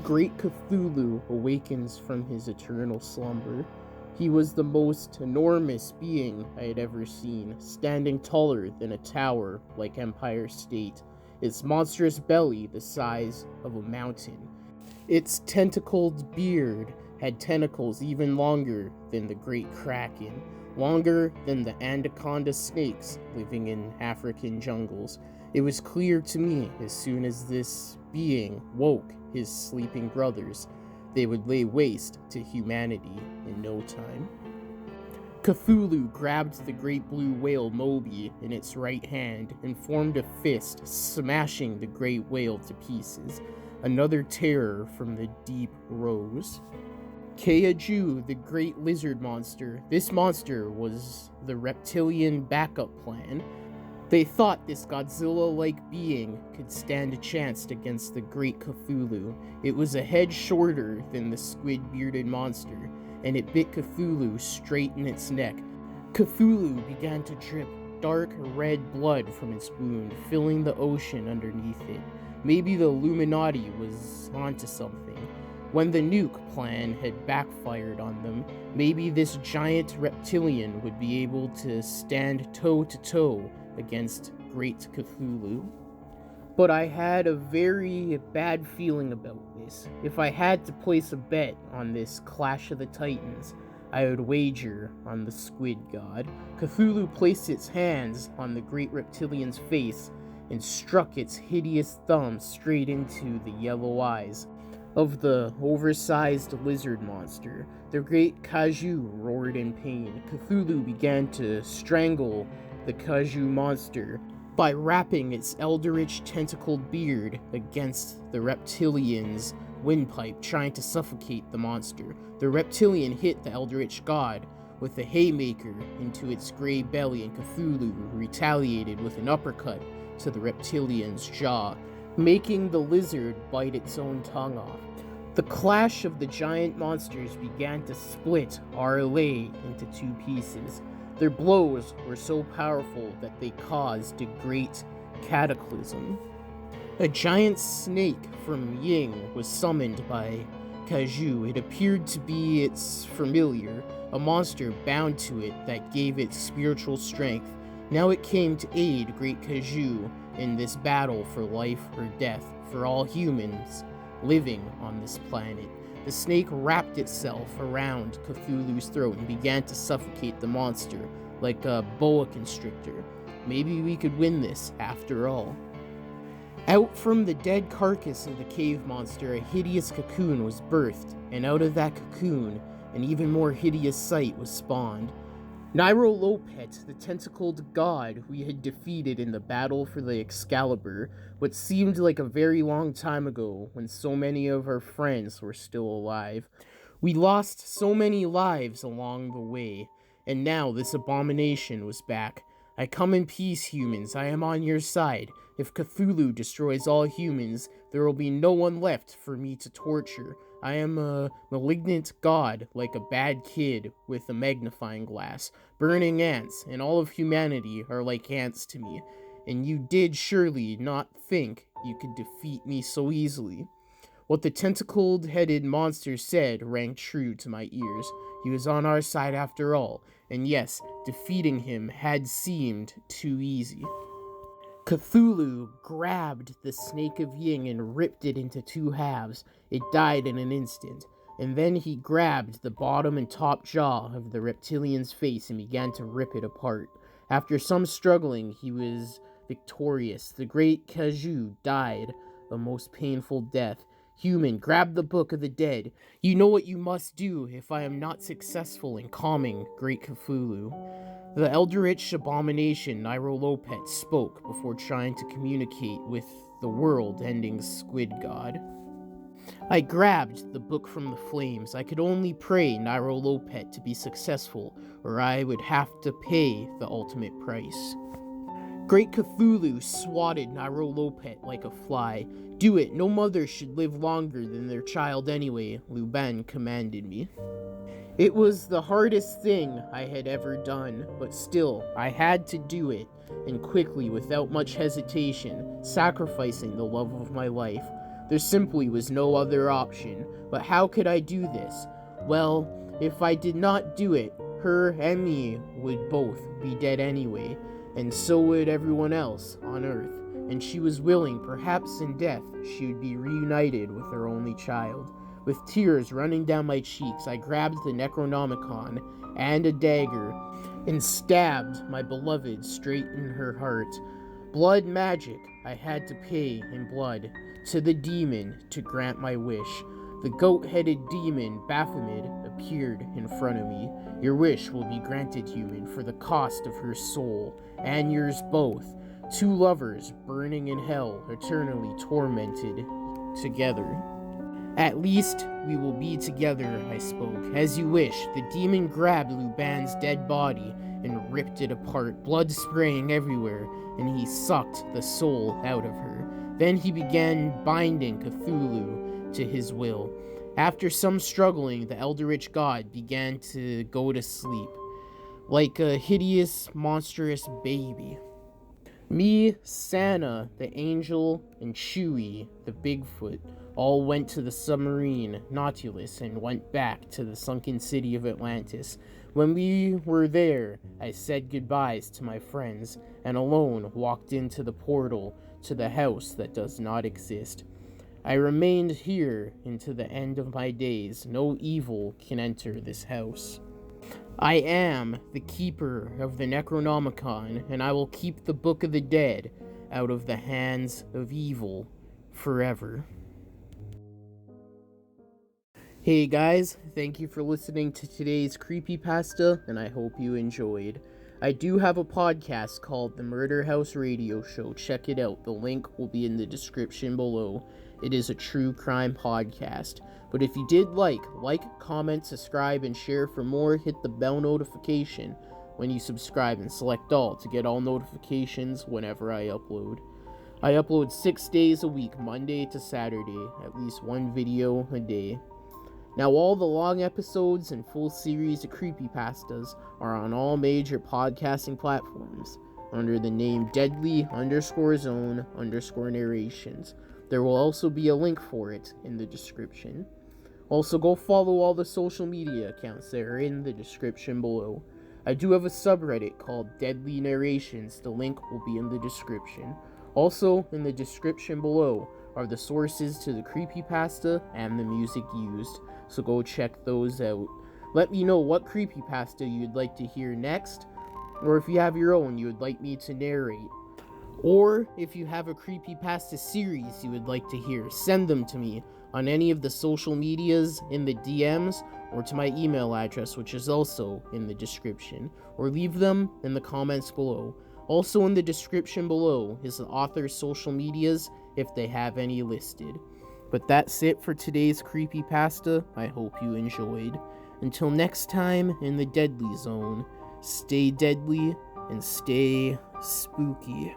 Great Cthulhu awakens from his eternal slumber. He was the most enormous being I had ever seen, standing taller than a tower like Empire State, its monstrous belly the size of a mountain. Its tentacled beard had tentacles even longer than the great kraken, longer than the anaconda snakes living in African jungles. It was clear to me as soon as this being woke his sleeping brothers, they would lay waste to humanity in no time. Cthulhu grabbed the great blue whale Moby in its right hand and formed a fist, smashing the great whale to pieces. Another terror from the deep rose. Kaiju, the great lizard monster. This monster was the reptilian backup plan. They thought this Godzilla-like being could stand a chance against the great Cthulhu. It was a head shorter than the squid-bearded monster, and it bit Cthulhu straight in its neck. Cthulhu began to drip dark red blood from its wound, filling the ocean underneath it. Maybe the Illuminati was onto something. When the nuke plan had backfired on them, maybe this giant reptilian would be able to stand toe-to-toe against Great Cthulhu. But I had a very bad feeling about this. If I had to place a bet on this Clash of the Titans, I would wager on the Squid God. Cthulhu placed its hands on the great reptilian's face and struck its hideous thumb straight into the yellow eyes of the oversized lizard monster. The great Kaiju roared in pain. Cthulhu began to strangle the Kaiju monster by wrapping its eldritch tentacled beard against the reptilian's windpipe, trying to suffocate the monster. The reptilian hit the eldritch god with a haymaker into its gray belly, and Cthulhu retaliated with an uppercut to the reptilian's jaw, making the lizard bite its own tongue off. The clash of the giant monsters began to split RLA into two pieces. Their blows were so powerful that they caused a great cataclysm. A giant snake from Ying was summoned by Kaiju. It appeared to be its familiar, a monster bound to it that gave it spiritual strength. Now it came to aid Great Kaiju in this battle for life or death for all humans living on this planet. The snake wrapped itself around Cthulhu's throat and began to suffocate the monster like a boa constrictor. Maybe we could win this after all. Out from the dead carcass of the cave monster, a hideous cocoon was birthed, and out of that cocoon, an even more hideous sight was spawned. Nyarlathotep, the tentacled god we had defeated in the battle for the Excalibur, what seemed like a very long time ago when so many of our friends were still alive. We lost so many lives along the way, and now this abomination was back. I come in peace, humans. I am on your side. If Cthulhu destroys all humans, there will be no one left for me to torture. I am a malignant god, like a bad kid with a magnifying glass. Burning ants, and all of humanity are like ants to me. And you did surely not think you could defeat me so easily. What the tentacled-headed monster said rang true to my ears. He was on our side after all, and yes, defeating him had seemed too easy. Cthulhu grabbed the Snake of Ying and ripped it into two halves. It died in an instant, and then he grabbed the bottom and top jaw of the reptilian's face and began to rip it apart. After some struggling, he was victorious. The great Kaiju died a most painful death. Human, grab the Book of the Dead. You know what you must do if I am not successful in calming Great Cthulhu. The eldritch abomination Nyarlathotep spoke before trying to communicate with the world-ending squid god. I grabbed the book from the flames. I could only pray Nyarlathotep to be successful, or I would have to pay the ultimate price. Great Cthulhu swatted Nyarlathotep like a fly. Do it, no mother should live longer than their child anyway, Luban commanded me. It was the hardest thing I had ever done, but still, I had to do it, and quickly, without much hesitation, sacrificing the love of my life. There simply was no other option. But how could I do this? Well, if I did not do it, her and me would both be dead anyway, and so would everyone else on Earth. And she was willing, perhaps in death, she would be reunited with her only child. With tears running down my cheeks, I grabbed the Necronomicon and a dagger and stabbed my beloved straight in her heart. Blood magic, I had to pay in blood to the demon to grant my wish. The goat-headed demon, Baphomet, appeared in front of me. Your wish will be granted, human, for the cost of her soul, and yours both. Two lovers burning in hell, eternally tormented together. At least we will be together, I spoke. As you wish. The demon grabbed Luban's dead body and ripped it apart, blood spraying everywhere, and he sucked the soul out of her. Then he began binding Cthulhu to his will. After some struggling, the Eldritch god began to go to sleep, like a hideous, monstrous baby. Me, Santa, the angel, and Chewie, the Bigfoot, all went to the submarine Nautilus and went back to the sunken city of Atlantis. When we were there, I said goodbyes to my friends, and alone walked into the portal to the house that does not exist. I remained here into the end of my days. No evil can enter this house. I am the keeper of the Necronomicon, and I will keep the Book of the Dead out of the hands of evil forever. Hey guys, thank you for listening to today's Creepypasta, and I hope you enjoyed. I do have a podcast called The Murder House Radio Show. Check it out. The link will be in the description below. It is a true crime podcast. But if you did like, comment, subscribe, and share for more. Hit the bell notification when you subscribe and select all to get all notifications whenever I upload. I upload 6 days a week, Monday to Saturday, at least one video a day. Now all the long episodes and full series of creepypastas are on all major podcasting platforms under the name Deadly_Zone_Narrations. There will also be a link for it in the description. Also, go follow all the social media accounts that are in the description below. I do have a subreddit called Deadly Narrations. The link will be in the description. Also, in the description below are the sources to the creepypasta and the music used, so go check those out. Let me know what creepypasta you'd like to hear next, or if you have your own you would like me to narrate. Or if you have a creepypasta series you would like to hear, send them to me on any of the social medias, in the DMs, or to my email address, which is also in the description, or leave them in the comments below. Also in the description below is the author's social medias if they have any listed. But that's it for today's creepypasta. I hope you enjoyed. Until next time in the Deadly Zone, stay deadly and stay spooky.